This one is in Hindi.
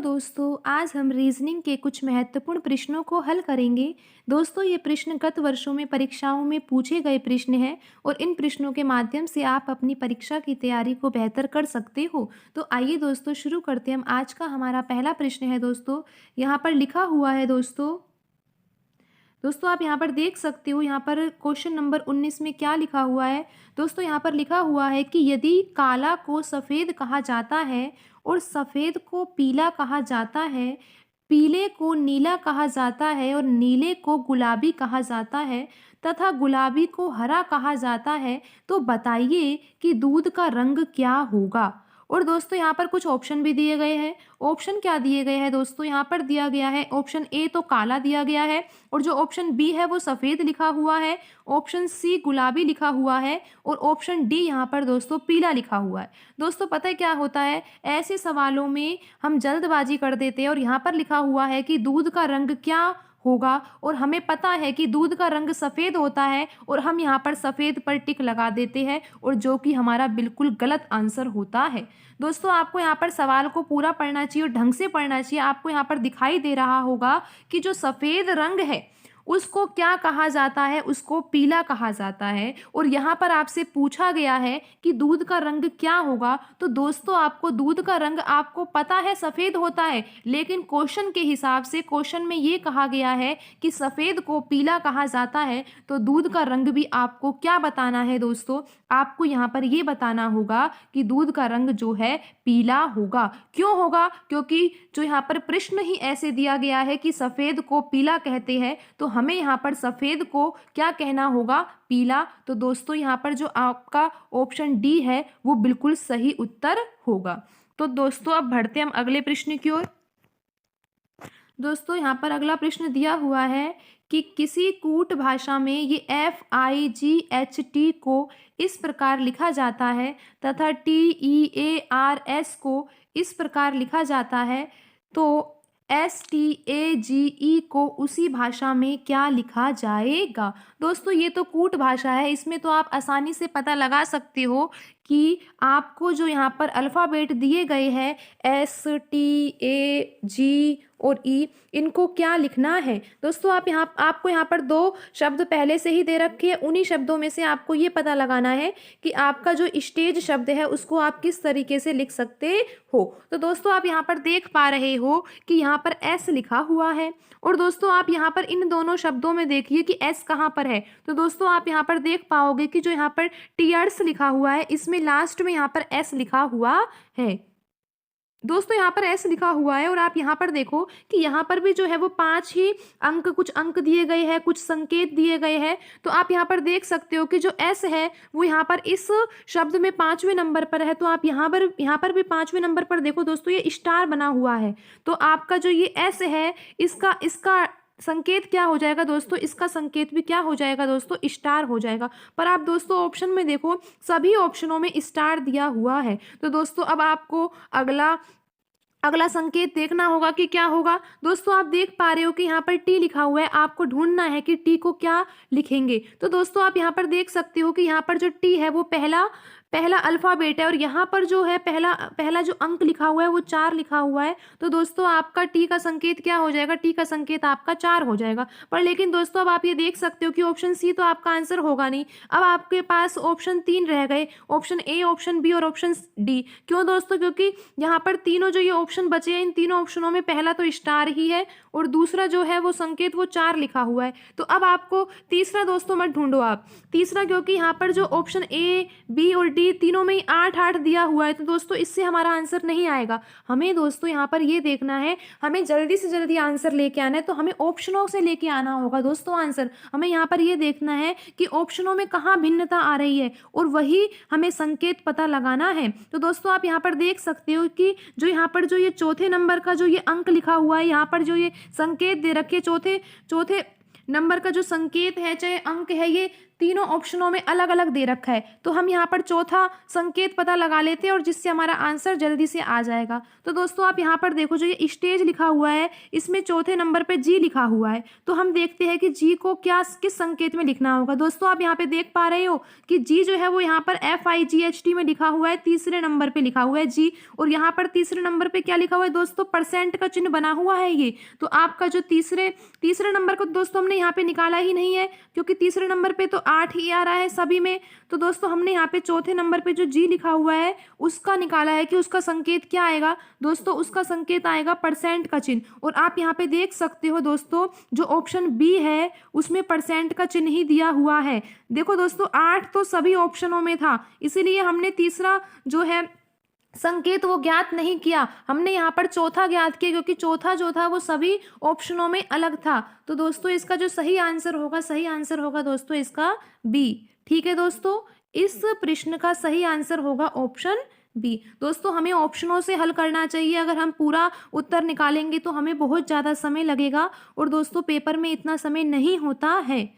दोस्तों आज हम रीजनिंग के कुछ महत्वपूर्ण प्रश्नों को हल करेंगे। दोस्तों ये प्रश्न गत वर्षों में परीक्षाओं में पूछे गए प्रश्न हैं और इन प्रश्नों के माध्यम से आप अपनी परीक्षा की तैयारी को बेहतर कर सकते हो। तो आइए दोस्तों शुरू करते हैं। हम आज का हमारा पहला प्रश्न है दोस्तों, यहाँ पर लिखा हुआ है दोस्तों आप यहाँ पर देख सकते हो। यहाँ पर क्वेश्चन नंबर 19 में क्या लिखा हुआ है दोस्तों, यहाँ पर लिखा हुआ है कि यदि काला को सफ़ेद कहा जाता है और सफ़ेद को पीला कहा जाता है, पीले को नीला कहा जाता है और नीले को गुलाबी कहा जाता है तथा गुलाबी को हरा कहा जाता है, तो बताइए कि दूध का रंग क्या होगा। और दोस्तों यहाँ पर कुछ ऑप्शन भी दिए गए हैं। ऑप्शन क्या दिए गए हैं दोस्तों, यहाँ पर दिया गया है ऑप्शन ए तो काला दिया गया है और जो ऑप्शन बी है वो सफ़ेद लिखा हुआ है, ऑप्शन सी गुलाबी लिखा हुआ है और ऑप्शन डी यहाँ पर दोस्तों पीला लिखा हुआ है। दोस्तों पता है क्या होता है, ऐसे सवालों में हम जल्दबाजी कर देते हैं और यहाँ पर लिखा हुआ है कि दूध का रंग क्या होगा और हमें पता है कि दूध का रंग सफ़ेद होता है और हम यहाँ पर सफ़ेद पर टिक लगा देते हैं और जो कि हमारा बिल्कुल गलत आंसर होता है। दोस्तों आपको यहाँ पर सवाल को पूरा पढ़ना चाहिए और ढंग से पढ़ना चाहिए। आपको यहाँ पर दिखाई दे रहा होगा कि जो सफ़ेद रंग है उसको क्या कहा जाता है, उसको पीला कहा जाता है और यहाँ पर आपसे पूछा गया है कि दूध का रंग क्या होगा। तो दोस्तों आपको दूध का रंग आपको पता है सफ़ेद होता है, लेकिन क्वेश्चन के हिसाब से क्वेश्चन में ये कहा गया है कि सफ़ेद को पीला कहा जाता है, तो दूध का रंग भी आपको क्या बताना है दोस्तों, आपको यहाँ पर ये बताना होगा कि दूध का रंग जो है पीला होगा। क्यों होगा, क्योंकि जो यहाँ पर प्रश्न ही ऐसे दिया गया है कि सफ़ेद को पीला कहते हैं, तो हमें यहाँ पर सफ़ेद को क्या कहना होगा, पीला। तो दोस्तों यहाँ पर जो आपका ऑप्शन डी है वो बिल्कुल सही उत्तर होगा। तो दोस्तों अब बढ़ते हम अगले प्रश्न की ओर। दोस्तों यहाँ पर अगला प्रश्न दिया हुआ है कि किसी कूट भाषा में ये FIGHT को इस प्रकार लिखा जाता है तथा TEARS को इस प्रकार लिखा जाता है, तो STAGE को उसी भाषा में क्या लिखा जाएगा। दोस्तों ये तो कूट भाषा है, इसमें तो आप आसानी से पता लगा सकते हो कि आपको जो यहाँ पर अल्फ़ाबेट दिए गए हैं STAG और E, इनको क्या लिखना है। दोस्तों आपको यहाँ पर दो शब्द पहले से ही दे रखे हैं, उन्हीं शब्दों में से आपको ये पता लगाना है कि आपका जो स्टेज शब्द है उसको आप किस तरीके से लिख सकते हो। तो दोस्तों आप यहाँ पर देख पा रहे हो कि यहाँ पर S लिखा हुआ है और दोस्तों आप यहाँ पर इन दोनों शब्दों में देखिए कि S कहाँ पर है। तो दोस्तों आप यहाँ पर देख पाओगे कि जो यहाँ पर टीयर्स लिखा हुआ है इसमें लास्ट में यहाँ पर S लिखा हुआ है। दोस्तों यहाँ पर S लिखा हुआ है और आप यहाँ पर देखो कि यहाँ पर भी जो है वो 5 ही अंक, कुछ अंक दिए गए हैं, कुछ संकेत दिए गए हैं। तो आप यहाँ पर देख सकते हो कि जो S है वो यहाँ पर इस शब्द में 5वें नंबर पर है। तो आप यहाँ पर भी 5वें नंबर पर देखो दोस्तों ये स्टार बना हुआ है। तो आपका जो ये S है इसका संकेत क्या हो जाएगा दोस्तों, इसका संकेत भी क्या हो जाएगा दोस्तों, स्टार हो जाएगा। पर आप दोस्तों ऑप्शन में देखो सभी ऑप्शनों में स्टार दिया हुआ है। तो दोस्तों अब आपको अगला संकेत देखना होगा कि क्या होगा। दोस्तों आप देख पा रहे हो कि यहाँ पर टी लिखा हुआ है, आपको ढूंढना है कि टी को क्या लिखेंगे। तो दोस्तों आप यहाँ पर देख सकते हो कि यहाँ पर जो टी है वो पहला अल्फ़ाबेट है और यहाँ पर जो है पहला जो अंक लिखा हुआ है वो 4 लिखा हुआ है। तो दोस्तों आपका टी का संकेत क्या हो जाएगा, टी का संकेत आपका 4 हो जाएगा। पर लेकिन दोस्तों अब आप ये देख सकते हो कि ऑप्शन सी तो आपका आंसर होगा नहीं। अब आपके पास ऑप्शन 3 रह गए, ऑप्शन ए, ऑप्शन बी और ऑप्शन डी। क्यों दोस्तों, क्योंकि यहाँ पर तीनों जो ये ऑप्शन बचे हैं इन तीनों ऑप्शनों में पहला तो स्टार ही है और दूसरा जो है वो संकेत वो 4 लिखा हुआ है। तो अब आपको तीसरा दोस्तों मत ढूंढो आप तीसरा, क्योंकि यहाँ पर जो ऑप्शन ए, बी और डी तीनों में ही 8-8 दिया हुआ है। तो दोस्तों इससे हमारा आंसर नहीं आएगा। हमें दोस्तों यहाँ पर ये देखना है, हमें जल्दी से जल्दी आंसर लेके आना है, तो हमें ऑप्शनों से लेके आना होगा दोस्तों आंसर। हमें यहाँ पर ये देखना है कि ऑप्शनों में कहाँ भिन्नता आ रही है और वही हमें संकेत पता लगाना है। तो दोस्तों आप यहाँ पर देख सकते हो कि जो यहाँ पर जो ये चौथे नंबर का जो ये अंक लिखा हुआ है, यहाँ पर जो ये संकेत दे रखे चौथे नंबर का जो संकेत है चाहे अंक है, ये तीनों ऑप्शनों में अलग अलग दे रखा है, तो हम यहाँ पर चौथा संकेत पता लगा लेते हैं और जिससे हमारा आंसर जल्दी से आ जाएगा। तो दोस्तों आप यहाँ पर देखो, जो ये स्टेज लिखा हुआ है इसमें चौथे नंबर पे जी लिखा हुआ है, तो हम देखते हैं कि जी को क्या किस संकेत में लिखना होगा। दोस्तों आप यहाँ पे देख पा रहे हो कि जी जो है वो यहाँ पर FIGHT में लिखा हुआ है, तीसरे नंबर पे लिखा हुआ है जी। और यहाँ पर तीसरे नंबर पे क्या लिखा हुआ है दोस्तों, परसेंट का चिन्ह बना हुआ है ये। तो आपका जो तीसरे नंबर को दोस्तों हमने यहाँ पे निकाला ही नहीं है, क्योंकि तीसरे नंबर पे तो 8 ही आ रहा है सभी में। तो दोस्तों हमने यहाँ पे चौथे नंबर पे जो जी लिखा हुआ है उसका निकाला है कि उसका संकेत क्या आएगा। दोस्तों उसका संकेत आएगा परसेंट का चिन्ह। और आप यहाँ पे देख सकते हो दोस्तों, जो ऑप्शन बी है उसमें परसेंट का चिन्ह ही दिया हुआ है। देखो दोस्तों 8 तो सभी ऑप्शनों में था, इसीलिए हमने तीसरा जो है संकेत वो ज्ञात नहीं किया, हमने यहाँ पर चौथा ज्ञात किया, क्योंकि चौथा जो था वो सभी ऑप्शनों में अलग था। तो दोस्तों इसका जो सही आंसर होगा दोस्तों इसका बी। ठीक है दोस्तों, इस प्रश्न का सही आंसर होगा ऑप्शन बी। दोस्तों हमें ऑप्शनों से हल करना चाहिए, अगर हम पूरा उत्तर निकालेंगे तो हमें बहुत ज़्यादा समय लगेगा और दोस्तों पेपर में इतना समय नहीं होता है।